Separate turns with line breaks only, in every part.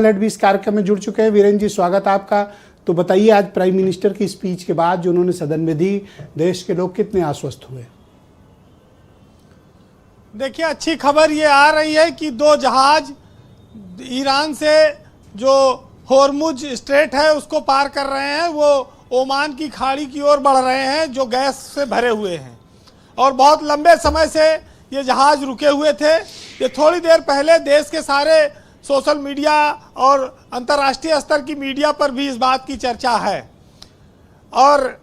Late भी इस कार्यक्रम में जुड़ चुके हैं। वीरेंद्र जी, स्वागत आपका। तो बताइए, आज प्राइम मिनिस्टर की स्पीच के बाद जो उन्होंने सदन में दी, देश के लोग कितने आश्वस्त हुए?
देखिए, अच्छी खबर ये आ रही है कि दो जहाज ईरान से जो होर्मुज स्ट्रेट है उसको पार कर रहे हैं, वो ओमान की खाड़ी की ओर बढ़ रहे हैं जो गैस से भरे हुए हैं। और बहुत लंबे समय से ये जहाज रुके हुए थे। ये थोड़ी देर पहले देश के सारे सोशल मीडिया और अंतर्राष्ट्रीय स्तर की मीडिया पर भी इस बात की चर्चा है। और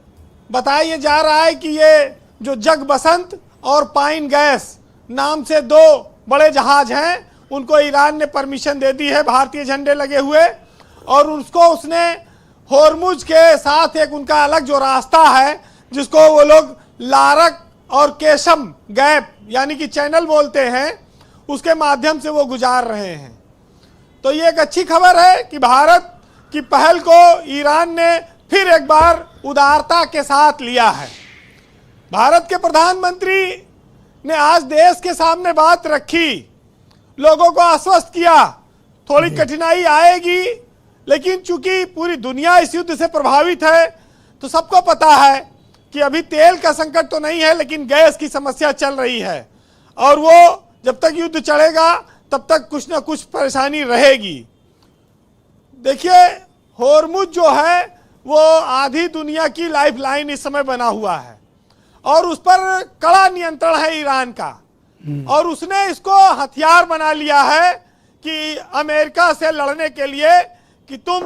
बताया जा रहा है कि ये जो जग बसंत और पाइन गैस नाम से दो बड़े जहाज हैं, उनको ईरान ने परमिशन दे दी है भारतीय झंडे लगे हुए। और उसको उसने होर्मुज के साथ एक उनका अलग जो रास्ता है जिसको वो लोग लारक और केशम गैप यानी कि चैनल बोलते हैं, उसके माध्यम से वो गुजार रहे हैं। तो ये एक अच्छी खबर है कि भारत की पहल को ईरान ने फिर एक बार उदारता के साथ लिया है। भारत के प्रधानमंत्री ने आज देश के सामने बात रखी, लोगों को आश्वस्त किया। थोड़ी कठिनाई आएगी, लेकिन चूंकि पूरी दुनिया इस युद्ध से प्रभावित है, तो सबको पता है कि अभी तेल का संकट तो नहीं है, लेकिन गैस की समस्या चल रही है। और वो जब तक युद्ध चलेगा तब तक कुछ ना कुछ परेशानी रहेगी। देखिए, होर्मुज जो है वो आधी दुनिया की लाइफलाइन इस समय बना हुआ है और उस पर कड़ा नियंत्रण है ईरान का। और उसने इसको हथियार बना लिया है कि अमेरिका से लड़ने के लिए कि तुम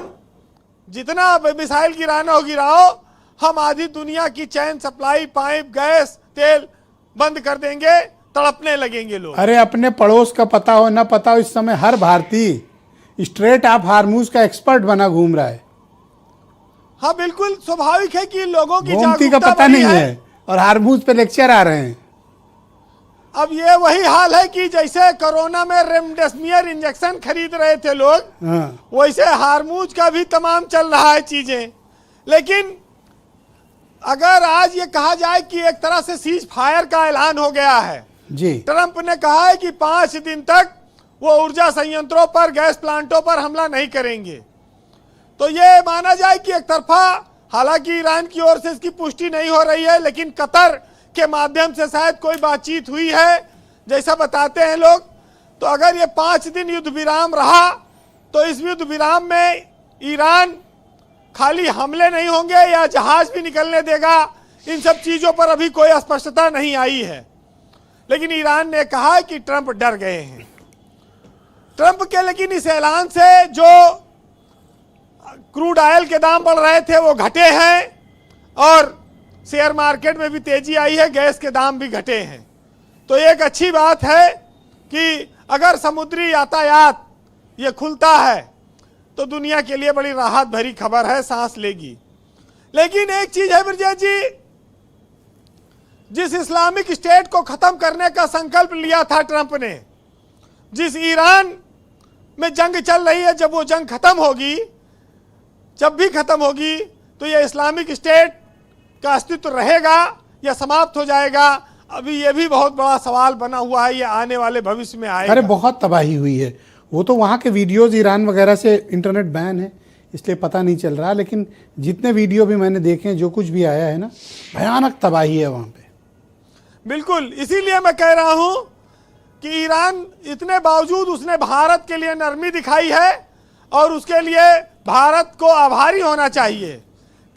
जितना मिसाइल गिराना हो गिराओ, हम आधी दुनिया की चैन सप्लाई, पाइप, गैस, तेल बंद कर देंगे। तड़पने लगेंगे लोग।
अरे, अपने पड़ोस का पता हो ना पता हो, इस समय हर भारतीय स्ट्रेट ऑफ हार्मुज का एक्सपर्ट बना घूम रहा है।
हाँ, बिल्कुल स्वाभाविक है कि लोगों की
गोमती का पता नहीं है और हार्मुज पे लेक्चर आ रहे हैं।
अब ये वही हाल है कि जैसे कोरोना में रेमडेसिविर इंजेक्शन खरीद रहे थे लोग, वैसे हार्मुज का भी तमाम चल रहा है चीजें। लेकिन अगर आज ये कहा जाए कि एक तरह से सीज फायर का ऐलान हो गया है
जी,
ट्रंप ने कहा है कि 5 दिन तक वो ऊर्जा संयंत्रों पर, गैस प्लांटों पर हमला नहीं करेंगे, तो ये माना जाए कि एक तरफा, हालांकि ईरान की ओर से इसकी पुष्टि नहीं हो रही है, लेकिन कतर के माध्यम से शायद कोई बातचीत हुई है जैसा बताते हैं लोग। तो अगर ये 5 दिन युद्ध विराम रहा तो इस युद्ध विराम में ईरान खाली हमले नहीं होंगे या जहाज भी निकलने देगा, इन सब चीजों पर अभी कोई स्पष्टता नहीं आई है। लेकिन ईरान ने कहा कि ट्रंप डर गए हैं। ट्रंप के लेकिन इस ऐलान से जो क्रूड ऑयल के दाम बढ़ रहे थे वो घटे हैं और शेयर मार्केट में भी तेजी आई है, गैस के दाम भी घटे हैं। तो एक अच्छी बात है कि अगर समुद्री यातायात ये खुलता है तो दुनिया के लिए बड़ी राहत भरी खबर है, सांस लेगी। लेकिन एक चीज है ब्रजेश जी, जिस इस्लामिक स्टेट को खत्म करने का संकल्प लिया था ट्रंप ने, जिस ईरान में जंग चल रही है, जब वो जंग खत्म होगी, जब भी खत्म होगी, तो ये इस्लामिक स्टेट का अस्तित्व रहेगा या समाप्त हो जाएगा, अभी ये भी बहुत बड़ा सवाल बना हुआ है। ये आने वाले भविष्य में आएगा।
अरे, बहुत तबाही हुई है। वो तो वहाँ के वीडियोज ईरान वगैरह से इंटरनेट बैन है, इसलिए पता नहीं चल रहा, लेकिन जितने वीडियो भी मैंने देखे हैं, जो कुछ भी आया है ना, भयानक तबाही है वहाँ पे।
बिल्कुल, इसीलिए मैं कह रहा हूं कि ईरान इतने बावजूद उसने भारत के लिए नरमी दिखाई है और उसके लिए भारत को आभारी होना चाहिए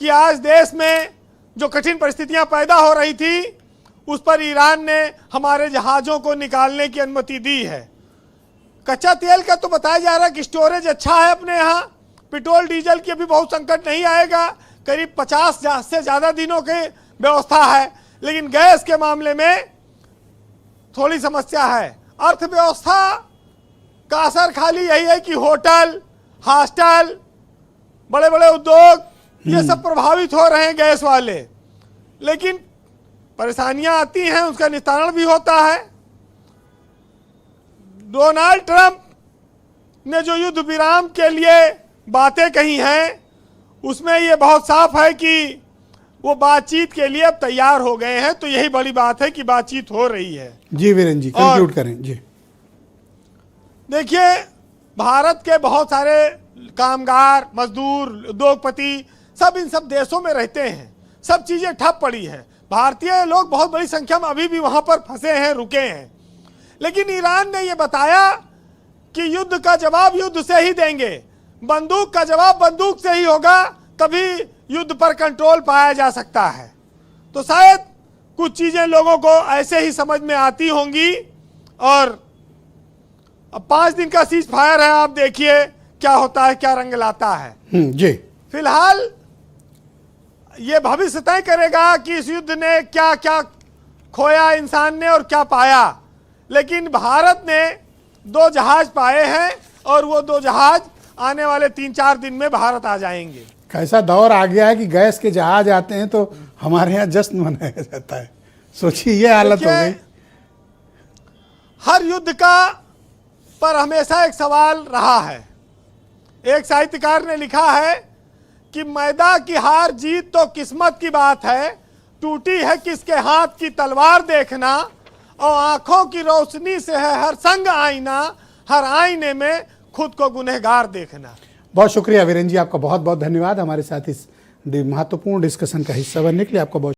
कि आज देश में जो कठिन परिस्थितियां पैदा हो रही थी उस पर ईरान ने हमारे जहाज़ों को निकालने की अनुमति दी है। कच्चा तेल का तो बताया जा रहा है कि स्टोरेज अच्छा है अपने यहाँ, पेट्रोल डीजल की अभी बहुत संकट नहीं आएगा, करीब 50 से ज़्यादा दिनों की व्यवस्था है। लेकिन गैस के मामले में थोड़ी समस्या है। अर्थव्यवस्था का असर खाली यही है कि होटल, हॉस्टल, बड़े बड़े उद्योग ये सब प्रभावित हो रहे हैं गैस वाले। लेकिन परेशानियां आती हैं, उसका निस्तारण भी होता है। डोनाल्ड ट्रंप ने जो युद्ध विराम के लिए बातें कही हैं, उसमें ये बहुत साफ है कि वो बातचीत के लिए अब तैयार हो गए हैं। तो यही बड़ी बात है कि बातचीत हो रही है।
जी वीरेंद्र जी, कंक्लूड करें जी।
देखिए, भारत के बहुत सारे कामगार, मजदूर, उद्योगपति सब इन सब देशों में रहते हैं, सब चीजें ठप पड़ी हैं। भारतीय लोग बहुत बड़ी संख्या में अभी भी वहां पर फंसे हैं, रुके हैं। लेकिन ईरान ने यह बताया कि युद्ध का जवाब युद्ध से ही देंगे, बंदूक का जवाब बंदूक से ही होगा, तभी युद्ध पर कंट्रोल पाया जा सकता है। तो शायद कुछ चीजें लोगों को ऐसे ही समझ में आती होंगी। और अब 5 दिन का सीज फायर है, आप देखिए क्या होता है, क्या रंग लाता है।
जी,
फिलहाल ये भविष्य तय करेगा कि इस युद्ध ने क्या क्या खोया इंसान ने और क्या पाया। लेकिन भारत ने 2 जहाज पाए हैं और वो 2 जहाज आने वाले 3-4 दिन में भारत आ जाएंगे।
कैसा दौर आ गया है कि गैस के जहाज आते हैं तो हमारे यहाँ जश्न मनाया जाता है। सोचिए ये हालत हो गई।
हर युद्ध का पर हमेशा एक सवाल रहा है। एक साहित्यकार ने लिखा है कि मैदा की हार जीत तो किस्मत की बात है, टूटी है किसके हाथ की तलवार देखना, और आंखों की रोशनी से है हर संग आईना, हर आईने में खुद को गुनहगार देखना।
बहुत शुक्रिया वीरेन जी, आपका बहुत बहुत धन्यवाद हमारे साथ इस महत्वपूर्ण डिस्कशन का हिस्सा बनने के लिए। आपका बहुत